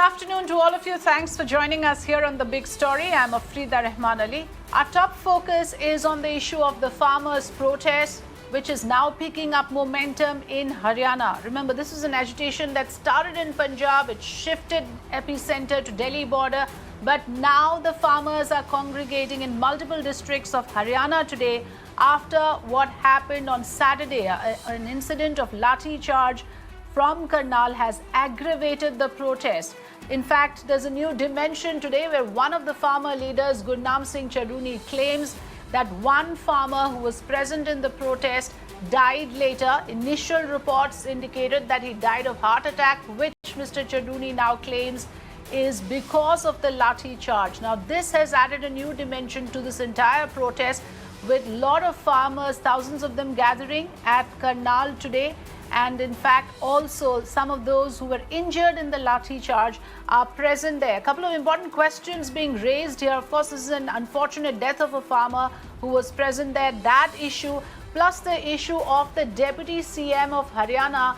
afternoon to all of you. Thanks for joining us here on The Big Story. I'm Afrida Rahman Ali. Our top focus is on the issue of the farmers' protest, which is now picking up momentum in Haryana. Remember, this is an agitation that started in Punjab. It shifted epicenter to Delhi border. But now the farmers are congregating in multiple districts of Haryana today after what happened on Saturday, an incident of lathi charge from Karnal has aggravated the protest. In fact, there's a new dimension today where one of the farmer leaders, Gurnam Singh Charuni, claims that one farmer who was present in the protest died later. Initial reports indicated that he died of heart attack, which Mr. Charuni now claims is because of the lathi charge. Now, this has added a new dimension to this entire protest, with a lot of farmers, thousands of them gathering at Karnal today. And in fact, also some of those who were injured in the lathi charge are present there. A couple of important questions being raised here. Of course, this is an unfortunate death of a farmer who was present there. That issue, plus the issue of the Deputy CM of Haryana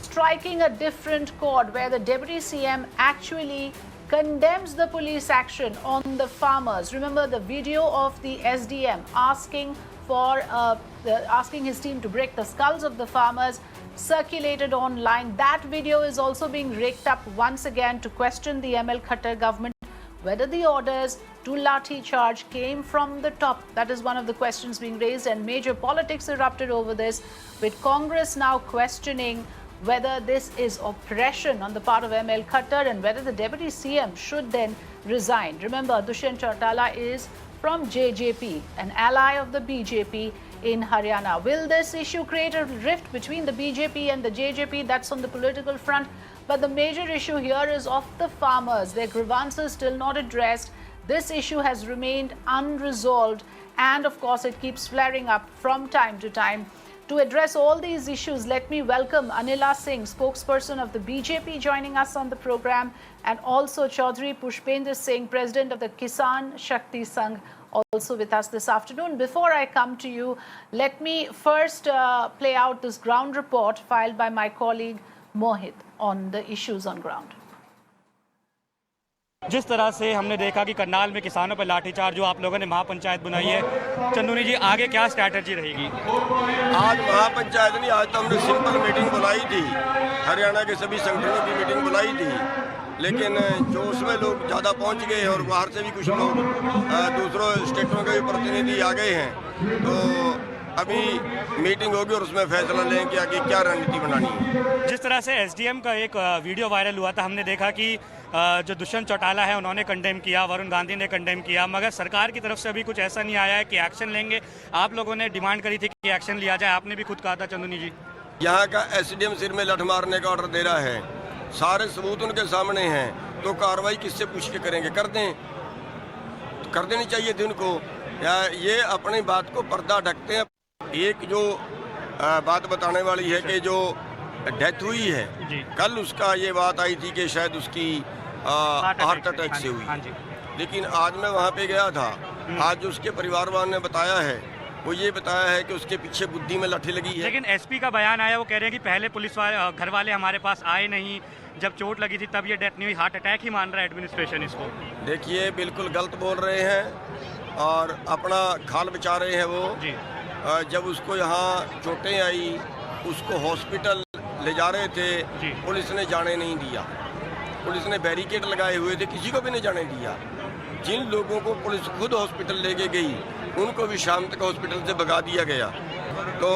striking a different chord, where the Deputy CM actually condemns the police action on the farmers. Remember the video of the SDM asking his team to break the skulls of the farmers circulated online. That video is also being raked up once again to question the ML Khattar government, whether the orders to lathi charge came from the top. That is one of the questions being raised, and major politics erupted over this, with Congress now questioning whether this is oppression on the part of ML Khattar and whether the Deputy CM should then resign. Remember, Dushyant Chautala is from JJP, an ally of the BJP in Haryana. Will this issue create a rift between the BJP and the JJP? That's on the political front. But the major issue here is of the farmers. Their grievances still not addressed. This issue has remained unresolved. And of course, it keeps flaring up from time to time. To address all these issues, let me welcome Anila Singh, spokesperson of the BJP, joining us on the program, and also Chaudhry Pushpendra Singh, president of the Kisan Shakti Sangh, also with us this afternoon. Before I come to you, let me first play out this ground report filed by my colleague Mohit on the issues on ground. जिस तरह से हमने देखा कि करनाल में किसानों पर लाठीचार्ज जो आप लोगों ने महापंचायत बुलाई है, चंदूनी जी आगे क्या स्ट्रैटेजी रहेगी? आज महापंचायत नहीं, आज तो हमने सिंपल मीटिंग बुलाई थी, हरियाणा के सभी संगठनों की मीटिंग बुलाई थी, लेकिन जो उसमें लोग ज़्यादा पहुंच गए और बाहर से भी कुछ लोग दूसरों स्टेटों के भी प्रतिनिधि आ गए हैं, तो अभी मीटिंग होगी और उसमें फैसला लें कि आगे क्या रणनीति बनानी है। जिस तरह से एसडीएम का एक वीडियो वायरल हुआ था, हमने देखा कि जो दुष्यंत चौटाला है उन्होंने कंडेम किया, वरुण गांधी ने कंडेम किया, मगर सरकार की तरफ से अभी कुछ ऐसा नहीं आया है कि एक्शन लेंगे। आप लोगों ने डिमांड करी थी कि एक्शन लिया जाए, आपने भी खुद कहा था चंदूनी जी। यहाँ का एसडीएम सिर में लठ मारने का ऑर्डर दे रहा है, सारे सबूत उनके सामने हैं, तो कार्रवाई किससे पूछ के करेंगे? कर दें, तो कर देनी चाहिए थी उनको, या ये अपनी बात को पर्दा ढकते हैं। एक जो बात बताने वाली है कि जो डेथ हुई है, कल उसका ये बात आई थी कि शायद उसकी हार्ट अटैक से हुई, लेकिन आज मैं वहाँ पे गया था, आज उसके परिवार वालों ने बताया है, वो ये बताया है कि उसके पीछे बुद्धि में लाठी लगी है। लेकिन एसपी का बयान आया, वो कह रहे हैं कि पहले पुलिस वाले घर वाले हमारे पास आए नहीं, जब चोट लगी थी तब ये डेथ नहीं हुई, हार्ट अटैक ही मान रहा है एडमिनिस्ट्रेशन इसको। देखिए, बिल्कुल गलत बोल रहे हैं और अपना खाल बचा रहे हैं वो जी। जब उसको यहाँ चोटें आई, उसको हॉस्पिटल ले जा रहे थे, पुलिस ने जाने नहीं दिया, पुलिस ने बैरिकेड लगाए हुए थे, किसी को भी नहीं जाने दिया। जिन लोगों को पुलिस खुद हॉस्पिटल लेके गई, उनको भी शाम तक हॉस्पिटल से भगा दिया गया। तो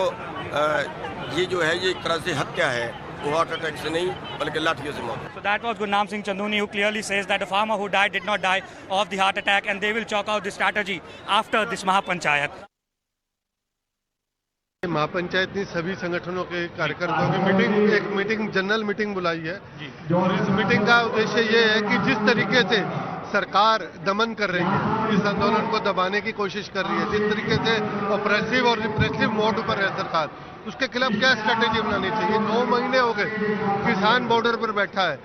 ये जो है, ये एक तरह से हत्या है, वो हार्ट अटैक से नहीं बल्कि लाठियों से मौत। So that was Gurnam Singh Chanduni, who clearly says that the farmer who died did not die of the heart attack, and they will chalk out the strategy after this Mahapanchayat. महापंचायत ने सभी संगठनों के कार्यकर्ताओं की एक meeting general meeting बुलाई है, और इस मीटिंग का उद्देश्य ये है कि जिस तरीके से सरकार दमन कर रही है, इस आंदोलन को दबाने की कोशिश कर रही है, जिस तरीके से ऑपरेसिव और रिप्रेसिव मोड पर है सरकार, उसके खिलाफ क्या स्ट्रेटेजी बनानी चाहिए। 9 महीने हो गए किसान बॉर्डर पर बैठा है,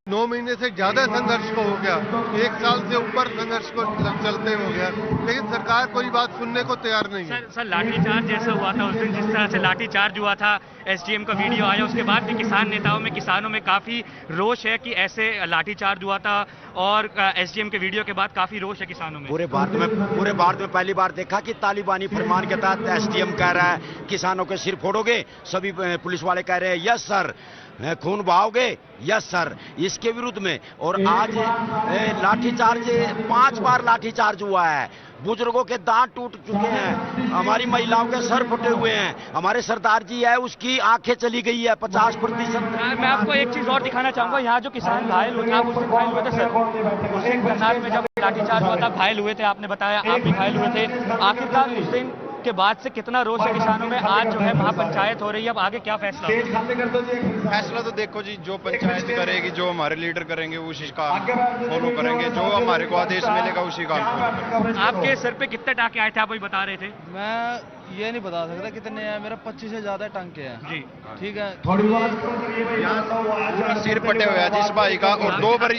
9 महीने से ज्यादा संघर्ष को हो गया, 1 साल से ऊपर संघर्ष को चलते हो गया, लेकिन सरकार कोई बात सुनने को तैयार नहीं है। सर लाठीचार्ज जैसा हुआ था उस दिन, जिस तरह से लाठीचार्ज हुआ था, एसडीएम का वीडियो आया, उसके बाद भी किसान नेताओं में, किसानों में काफी रोष है कि ऐसे लाठीचार्ज हुआ था, और एसडीएम के वीडियो के बाद काफी रोष है किसानों में। पूरे भारत में पहली बार देखा कि तालिबानी फरमान के तहत एसडीएम कह रहा है किसानों के सिर फोड़ोगे, सभी पुलिस वाले कह रहे हैं यस सर, खून बहाओगे यस सर, इसके विरुद्ध में। और आज लाठीचार्ज 5 बार लाठीचार्ज हुआ है, बुजुर्गों के दांत टूट चुके हैं, हमारी महिलाओं के सर फटे हुए हैं, हमारे सरदार जी है उसकी आंखें चली गई है 50%। मैं आपको एक चीज और दिखाना चाहूंगा, यहाँ जो किसान घायल हुए, आप उस दिन घायल हुए थे सर, उस दिन करनाल में जब लाठीचार्ज हुआ था घायल हुए थे, आपने बताया आप भी घायल हुए थे। आखिरकार उस दिन के बाद से कितना रोष है किसानों में, आज जो है महापंचायत हो रही है, अब आगे क्या फैसला होगा? फैसला तो देखो जी, जो पंचायत करेगी, जो हमारे लीडर करेंगे उसी का फॉलो करेंगे, जो हमारे को आदेश मिलेगा उसी का फॉलो करेंगे। आपके सर पे कितने टाके आए थे, आप अभी बता रहे थे? मैं ये नहीं बता सकता कितने हैं, मेरा 25 से ज्यादा टांके हैं जी, ठीक है। पूरा सिर फटे हुए हैं जिस भाई का, और 2 बार।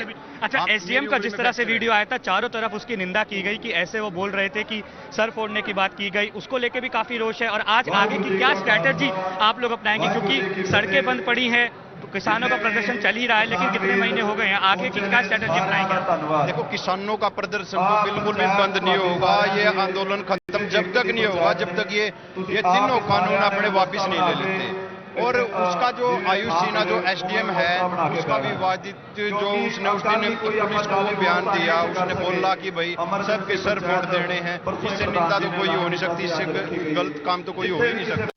अच्छा, एसडीएम का जिस तरह से वीडियो आया था, चारों तरफ उसकी निंदा की गई कि ऐसे वो बोल रहे थे कि सर फोड़ने की बात की गई, उसको लेके भी काफी रोष है। और आज आगे की क्या स्ट्रैटेजी आप लोग अपनाएंगे, क्योंकि सड़कें बंद पड़ी हैं, तो किसानों का प्रदर्शन चल ही रहा है, लेकिन कितने महीने हो गए हैं, आगे की क्या स्ट्रैटेजी अपनाएंगे? देखो, किसानों का प्रदर्शन तो बिल्कुल भी बंद नहीं होगा, ये आंदोलन खत्म जब तक नहीं होगा, जब तक ये तीनों कानून अपने वापस नहीं ले लेते। और उसका जो आयुष सिन्हा जो एसडीएम है, उसका विवादित जो उसने उस दिन पुलिस को बयान दिया, उसने बोला कि भाई सबके सर फोड़ देने हैं, इससे निंदा तो कोई हो नहीं सकती, इससे गलत काम तो कोई हो ही नहीं सकता।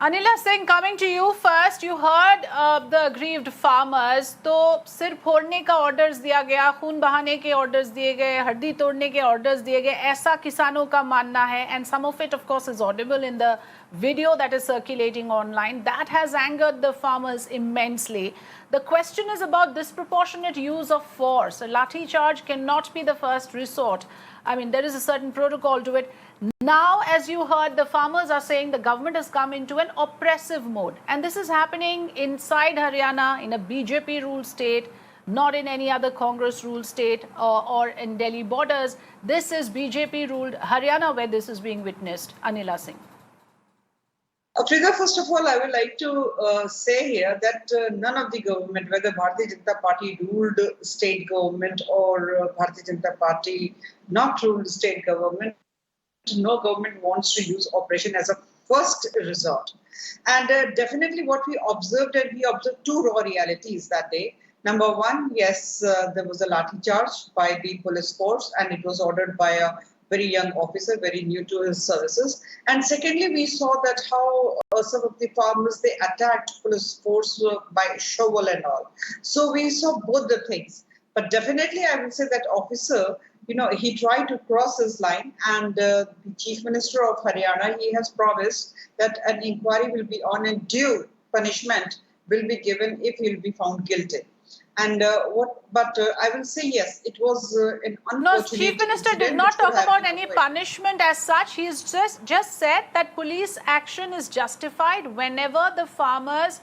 Anila Singh, coming to you first, you heard the aggrieved farmers. तो सिर फोड़ने का ऑर्डर्स दिया गया, खून बहाने के ऑर्डर्स दिए गए, हड्डी तोड़ने के ऑर्डर्स दिए गए, ऐसा किसानों का मानना है. And some of it of course is audible in the video that is circulating online. That has angered the farmers immensely. The question is about disproportionate use of force. A lathi charge cannot be the first resort. I mean, there is a certain protocol to it. Now, as you heard, the farmers are saying the government has come into an oppressive mode. And this is happening inside Haryana, in a BJP-ruled state, not in any other Congress-ruled state or in Delhi borders. This is BJP-ruled Haryana where this is being witnessed. Anila Singh. Afrida, first of all, I would like to say here that none of the government, whether Bharatiya Janata Party ruled state government or Bharatiya Janata Party not ruled state government, no government wants to use oppression as a first resort. And definitely what we observed 2 raw realities that day. Number one, yes, there was a lathi charge by the police force, and it was ordered by a very young officer, very new to his services. And secondly, we saw that how some of the farmers, they attacked police force by shovel and all. So we saw both the things. But definitely I will say that officer, he tried to cross his line, and the Chief Minister of Haryana, he has promised that an inquiry will be on and due punishment will be given if he will be found guilty. And I will say yes, it was an unfortunate. No, Chief Minister did not talk about any punishment as such. He's just said that police action is justified whenever the farmers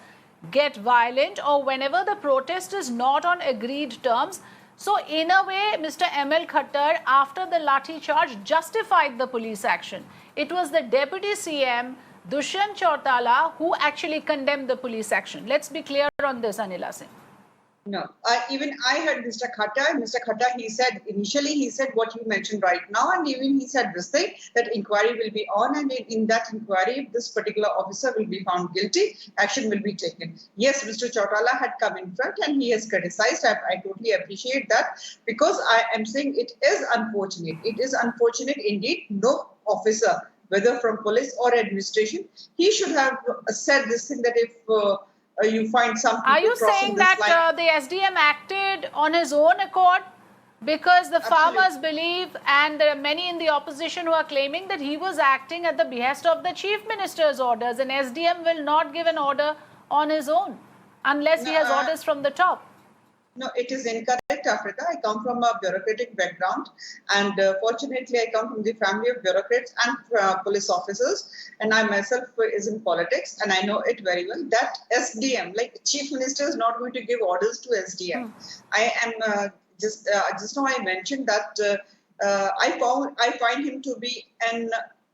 get violent or whenever the protest is not on agreed terms. So in a way, Mr. M.L. Khattar, after the lathi charge, justified the police action. It was the Deputy CM, Dushyant Chautala, who actually condemned the police action. Let's be clear on this, Anila Singh. No, even I heard Mr. Khattar. Mr. Khattar, he said what you mentioned right now, and even he said this thing, that inquiry will be on, and in that inquiry, if this particular officer will be found guilty, action will be taken. Yes, Mr. Chautala had come in front and he has criticized. I totally appreciate that, because I am saying it is unfortunate. It is unfortunate indeed. No officer, whether from police or administration, he should have said this thing, that if you find some people. Are you saying that the SDM acted on his own accord? Because the farmers believe, and there are many in the opposition who are claiming that he was acting at the behest of the Chief Minister's orders, and SDM will not give an order on his own unless he has orders from the top. No, it is incorrect, Africa. I come from a bureaucratic background, and fortunately, I come from the family of bureaucrats and police officers, and I myself is in politics, and I know it very well. That SDM, like Chief Minister, is not going to give orders to SDM. I am just now I mentioned that I find him to be an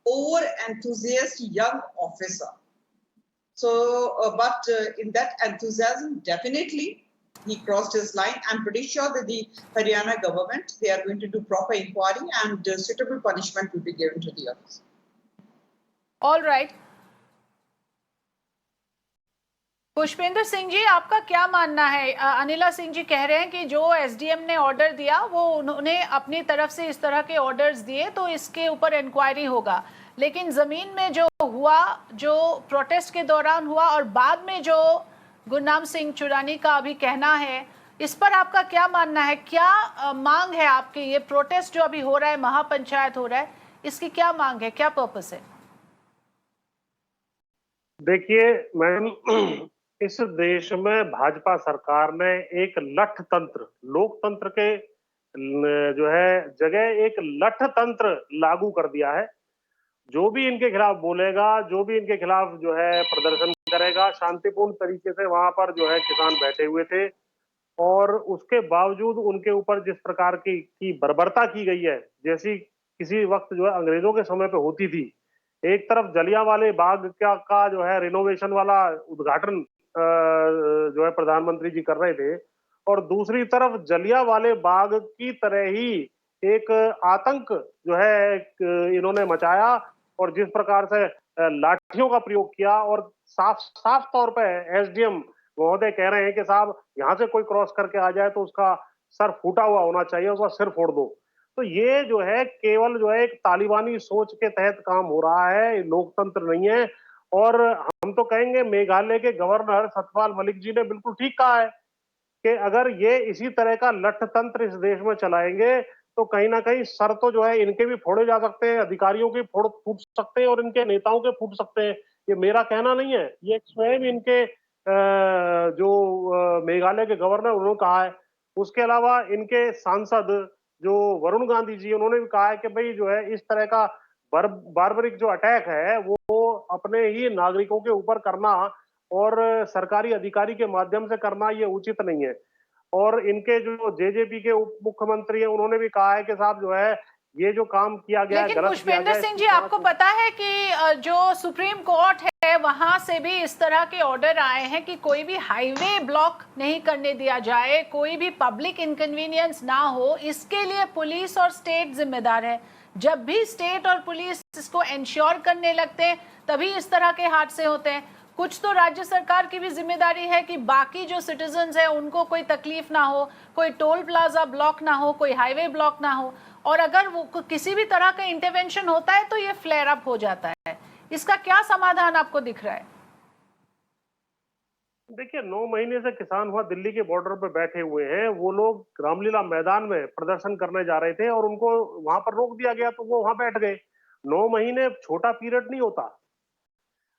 over enthusiast young officer. So, but in that enthusiasm, definitely. He crossed his line. I'm pretty sure that the Haryana government, they are going to do proper inquiry and suitable punishment will be given to the officer. All right. Pushpendra Singh ji, आपका क्या मानना है? अनिला सिंह जी कह रहे हैं कि जो SDM ने ऑर्डर दिया वो उन्होंने अपनी तरफ से इस तरह के ऑर्डर्स दिए तो इसके ऊपर इंक्वायरी होगा, लेकिन जमीन में जो हुआ, जो प्रोटेस्ट के दौरान हुआ और बाद में जो गुरनाम सिंह चुरानी का अभी कहना है, इस पर आपका क्या मानना है? क्या मांग है आपकी? ये प्रोटेस्ट जो अभी हो रहा है, महापंचायत हो रहा है, इसकी क्या मांग है, क्या पर्पस है? देखिए मैडम, इस देश में भाजपा सरकार ने एक लठ तंत्र, लोकतंत्र के जो है जगह एक लठ तंत्र लागू कर दिया है। जो भी इनके खिलाफ बोलेगा, जो भी इनके खिलाफ जो है प्रदर्शन करेगा, शांतिपूर्ण तरीके से वहां पर जो है किसान बैठे हुए थे और उसके बावजूद उनके ऊपर जिस प्रकार की बर्बरता की गई है, जैसी किसी वक्त जो है अंग्रेजों के समय पे होती थी। एक तरफ जलियांवाले बाग का जो है रिनोवेशन वाला उद्घाटन जो है प्रधानमंत्री जी कर रहे थे और दूसरी तरफ जलियांवाले बाग की तरह ही एक आतंक जो है इन्होंने मचाया और जिस प्रकार से लाठियों का प्रयोग किया और साफ तौर पे एसडीएम महोदय कह रहे हैं कि साहब यहाँ से कोई क्रॉस करके आ जाए तो उसका सर फूटा हुआ होना चाहिए, उसका सिर फोड़ दो। तो ये जो है केवल जो है एक तालिबानी सोच के तहत काम हो रहा है, लोकतंत्र नहीं है। और हम तो कहेंगे मेघालय के गवर्नर सतपाल मलिक जी ने बिल्कुल ठीक कहा है कि अगर ये इसी तरह का लठ तंत्र इस देश में चलाएंगे तो कहीं ना कहीं सर तो जो है इनके भी फोड़े जा सकते हैं, अधिकारियों के फूट सकते हैं और इनके नेताओं के फूट सकते हैं। ये मेरा कहना नहीं है, ये स्वयं इनके जो मेघालय के गवर्नर उन्होंने कहा है। उसके अलावा इनके सांसद जो वरुण गांधी जी, उन्होंने भी कहा है कि भाई जो है इस तरह का बार्बरिक जो अटैक है वो अपने ही नागरिकों के ऊपर करना और सरकारी अधिकारी के माध्यम से करना ये उचित नहीं है। और इनके जो जेजेपी के उप मुख्यमंत्री हैं, उन्होंने भी कहा है कि साहब जो है ये जो काम किया गया है गलत किया गया है। पुष्पेंद्र सिंह जी, आपको पता है कि जो सुप्रीम कोर्ट है वहां से भी इस तरह के ऑर्डर आए हैं कि कोई भी हाईवे ब्लॉक नहीं करने दिया जाए, कोई भी पब्लिक इनकन्वीनियंस ना हो, इसके लिए पुलिस और स्टेट जिम्मेदार है। जब भी स्टेट और पुलिस इसको इंश्योर करने लगते हैं तभी इस तरह के हादसे होते हैं। कुछ तो राज्य सरकार की भी जिम्मेदारी है कि बाकी जो सिटीजन्स हैं उनको कोई तकलीफ ना हो, कोई टोल प्लाजा ब्लॉक ना हो, कोई हाईवे ब्लॉक ना हो, और अगर वो किसी भी तरह का इंटरवेंशन होता है तो ये फ्लेयर अप हो जाता है। इसका क्या समाधान आपको दिख रहा है? देखिए 9 महीने से किसान वहां दिल्ली के बॉर्डर पे बैठे हुए हैं। वो लोग रामलीला मैदान में प्रदर्शन करने जा रहे थे और उनको वहां पर रोक दिया गया तो वो वहां बैठ गए। 9 महीने छोटा पीरियड नहीं होता।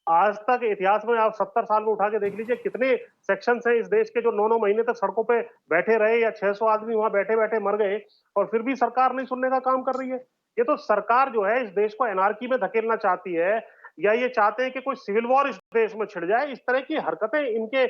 आज तक इतिहास में आप 70 साल में उठा के देख लीजिए कितने सेक्शंस हैं इस देश के जो 9 महीने तक सड़कों पे बैठे रहे, या 600 आदमी वहां बैठे बैठे मर गए और फिर भी सरकार नहीं सुनने का काम कर रही है। ये तो सरकार जो है इस देश को एनार्की में धकेलना चाहती है, या ये चाहते हैं कि कोई सिविल वॉर इस देश में छिड़ जाए। इस तरह की हरकतें इनके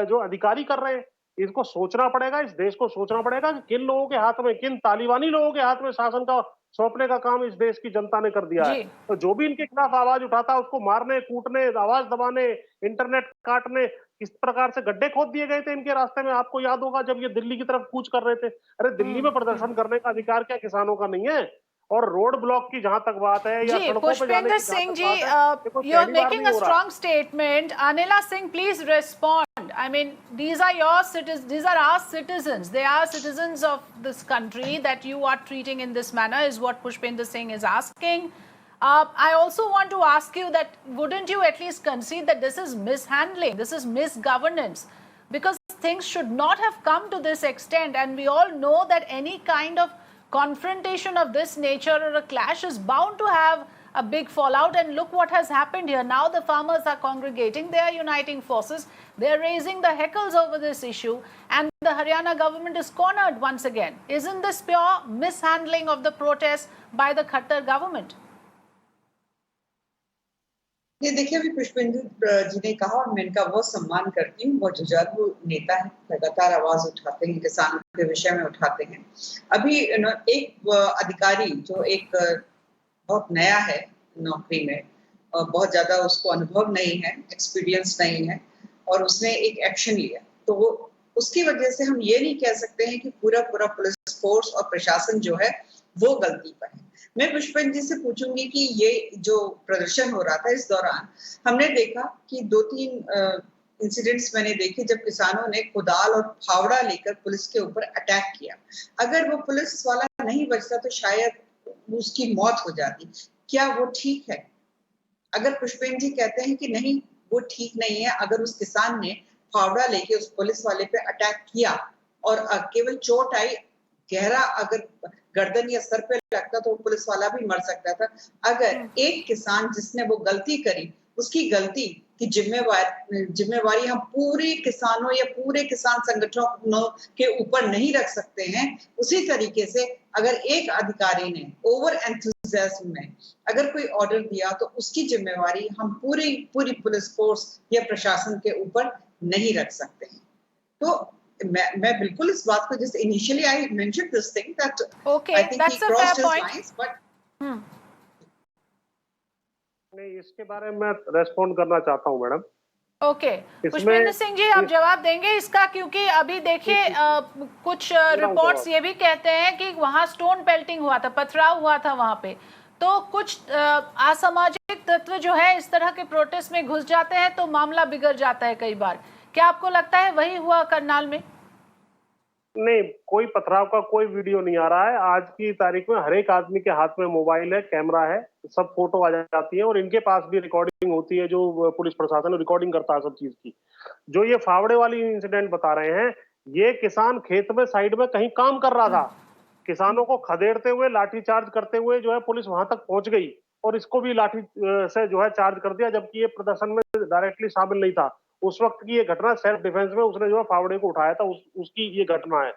जो अधिकारी कर रहे हैं, इसको सोचना पड़ेगा, इस देश को सोचना पड़ेगा कि किन लोगों के हाथ में, किन तालिबानी लोगों के हाथ में शासन का सौंपने का काम इस देश की जनता ने कर दिया है। तो जो भी इनके खिलाफ आवाज उठाता है उसको मारने, कूटने, आवाज दबाने, इंटरनेट काटने, इस प्रकार से गड्ढे खोद दिए गए थे इनके रास्ते में। आपको याद होगा जब ये दिल्ली की तरफ कूच कर रहे थे, अरे दिल्ली में प्रदर्शन करने का अधिकार क्या किसानों का नहीं है? और रोड ब्लॉक की जहां तक बात है या सड़कों पे जाने की Singh ji, you are making a strong statement. Anila Singh, please respond. I mean, these are your citizens, these are our citizens. They are citizens of this country that you are treating in this manner, is what Pushpender Singh is asking. I also want to ask you that wouldn't you at least concede that this is mishandling, this is misgovernance, because things should not have come to this extent, and we all know that any kind of confrontation of this nature or a clash is bound to have a big fallout, and look what has happened here. Now the farmers are congregating, they are uniting forces, they are raising the heckles over this issue, and the Haryana government is cornered once again. Isn't this pure mishandling of the protest by the Khattar government? ये देखिए, अभी पुष्पेंद्र जी ने कहा और मैं इनका बहुत सम्मान करती हूँ, बहुत जुझारू नेता है, लगातार आवाज उठाते हैं, किसानों के विषय में उठाते हैं। अभी एक अधिकारी जो एक बहुत नया है नौकरी में, बहुत ज्यादा उसको अनुभव नहीं है, एक्सपीरियंस नहीं है, और उसने एक एक्शन लिया, तो उसकी वजह से हम ये नहीं कह सकते हैं कि पूरा पुलिस फोर्स और प्रशासन जो है वो गलती पर है। मैं पुष्पेंद्र जी से पूछूंगी कि ये जो प्रदर्शन हो रहा था, इस दौरान हमने देखा कि 2-3 इंसिडेंट्स मैंने देखे जब किसानों ने कुदाल और फावड़ा लेकर पुलिस के ऊपर अटैक किया। अगर वो पुलिस वाला नहीं बचता तो शायद उसकी मौत हो जाती। क्या वो ठीक है? अगर पुष्पेंद्र जी कहते हैं कि नहीं वो ठीक नहीं है, अगर उस किसान ने फावड़ा लेके उस पुलिस वाले पे अटैक किया और केवल चोट आई, गहरा अगर गर्दन या सर पे लगता तो पुलिस वाला भी मर सकता था। अगर एक किसान जिसने वो गलती करी, उसकी गलती की जिम्मेवारी हम पूरे किसानों या पूरे किसान संगठनों के ऊपर नहीं रख सकते हैं, उसी तरीके से अगर एक अधिकारी ने ओवर एंथुसियाज्म में अगर कोई ऑर्डर दिया तो उसकी जिम्मेवारी हम पूरी पुलिस फोर्स या प्रशासन के ऊपर नहीं रख सकते हैं। तो मैं बिल्कुल इस बात को, जैसे initially I mentioned this thing that I think he crossed his lines, but नहीं, इसके बारे में रेस्पॉन्ड करना चाहता हूं मैडम। ओके, पुष्पेंद्र सिंह जी आप जवाब देंगे इसका, क्योंकि अभी देखिए कुछ रिपोर्ट्स ये भी कहते हैं कि वहां स्टोन पेल्टिंग हुआ था, पथराव हुआ था वहां पे, तो कुछ असामाजिक तत्व जो है इस तरह के प्रोटेस्ट में घुस जाते हैं तो मामला बिगड़ जाता है कई बार। क्या आपको लगता है वही हुआ करनाल में? नहीं, कोई पथराव का कोई वीडियो नहीं आ रहा है। आज की तारीख में हर एक आदमी के हाथ में मोबाइल है, कैमरा है, सब फोटो आ जाती है और इनके पास भी रिकॉर्डिंग होती है, जो पुलिस प्रशासन रिकॉर्डिंग करता है सब चीज की। जो ये फावड़े वाली इंसिडेंट बता रहे हैं, ये किसान खेत में साइड में कहीं काम कर रहा था, किसानों को खदेड़ते हुए लाठीचार्ज करते हुए जो है पुलिस वहां तक पहुंच गई और इसको भी लाठी से जो है चार्ज कर दिया, जबकि ये प्रदर्शन में डायरेक्टली शामिल नहीं था। उस वक्त की ये घटना सेल्फ डिफेंस में उसने जो है फावड़े को उठाया था, उसकी ये घटना है।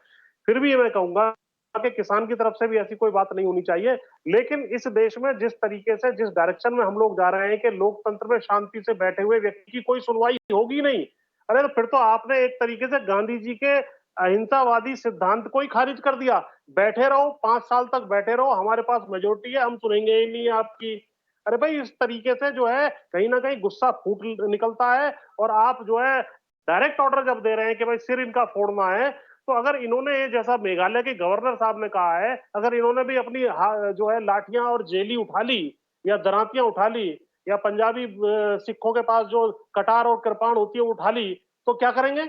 फिर भी ये मैं कहूंगा कि किसान की तरफ से भी ऐसी कोई बात नहीं होनी चाहिए, लेकिन इस देश में जिस तरीके से, जिस डायरेक्शन में हम लोग जा रहे हैं कि लोकतंत्र में शांति से बैठे हुए व्यक्ति की कोई सुनवाई होगी नहीं, अरे तो फिर तो आपने एक तरीके से गांधी जी के अहिंसावादी सिद्धांत को ही खारिज कर दिया। बैठे रहो, 5 साल तक बैठे रहो, हमारे पास मेजोरिटी है, हम सुनेंगे ही नहीं आपकी। अरे भाई, इस तरीके से जो है कहीं ना कहीं गुस्सा फूट निकलता है। और आप जो है डायरेक्ट ऑर्डर जब दे रहे हैं कि भाई सिर इनका फोड़ना है, तो अगर इन्होंने, जैसा मेघालय के गवर्नर साहब ने कहा है, अगर इन्होंने भी अपनी जो है लाठियां और जेली उठा ली या दरातियां उठा ली या पंजाबी सिखों के पास जो कटार और कृपाण होती है उठा ली, तो क्या करेंगे?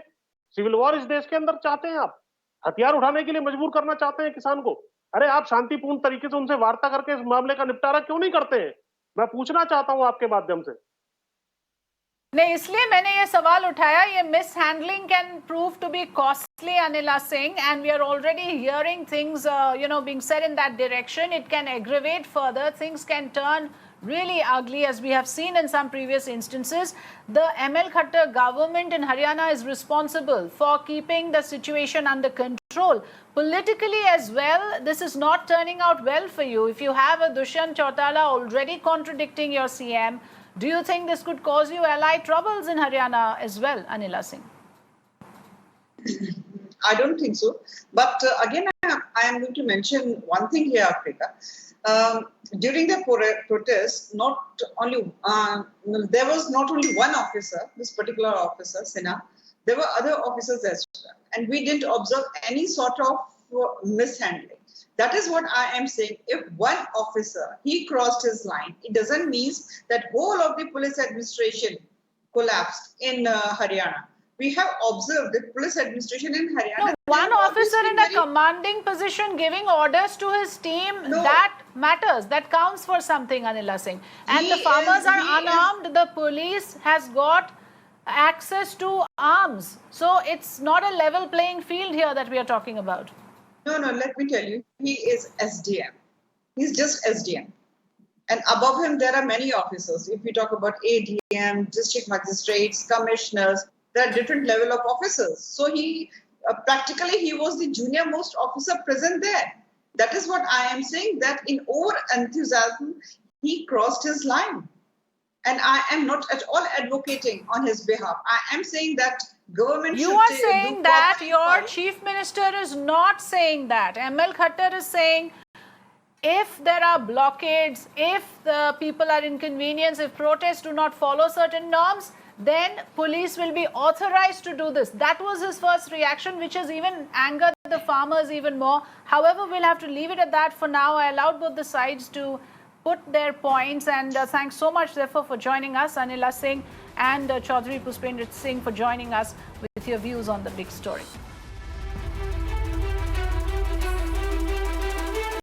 सिविल वॉर इस देश के अंदर चाहते हैं आप? हथियार उठाने के लिए मजबूर करना चाहते हैं किसान को? अरे आप शांतिपूर्ण तरीके से उनसे वार्ता करके इस मामले का निपटारा क्यों नहीं करते हैं? मैं पूछना चाहता हूं आपके माध्यम से। नहीं, इसलिए मैंने ये सवाल उठाया। ये mishandling can prove to be costly, Anila Singh, and we are already hearing things being said in that direction. It can aggravate further. Things can turn really ugly, as we have seen in some previous instances. The ML Khattar government in Haryana is responsible for keeping the situation under control. Politically as well, this is not turning out well for you. If you have a Dushyant Chautala already contradicting your CM, do you think this could cause you allied troubles in Haryana as well, Anila Singh? I don't think so. But again, I am going to mention one thing here, Africa. During the protest, there was not only one officer, this particular officer, Sinha, there were other officers as well. And we didn't observe any sort of mishandling. That is what I am saying. If one officer, he crossed his line, it doesn't mean that whole of the police administration collapsed in Haryana. We have observed the police administration in Haryana. No, one officer in a commanding position giving orders to his team, that matters. That counts for something, Anila Singh. And the farmers are unarmed. The police has got access to arms. So it's not a level playing field here that we are talking about. No, let me tell you. He is SDM. He's just SDM. And above him, there are many officers. If we talk about ADM, district magistrates, commissioners, there are different level of officers. So he practically he was the junior most officer present there. That is what I am saying, that in over enthusiasm, he crossed his line. And I am not at all advocating on his behalf. I am saying that government You should are do saying that proper your inquiry. chief minister is not saying that. ML Khattar is saying if there are blockades, if the people are inconvenienced, if protests do not follow certain norms, then police will be authorized to do this. That was his first reaction, which has even angered the farmers even more. However, we'll have to leave it at that for now. I allowed both the sides to put their points, and thanks so much therefore for joining us, Anila Singh and Chaudhary Puspendra Singh, for joining us with your views on the big story.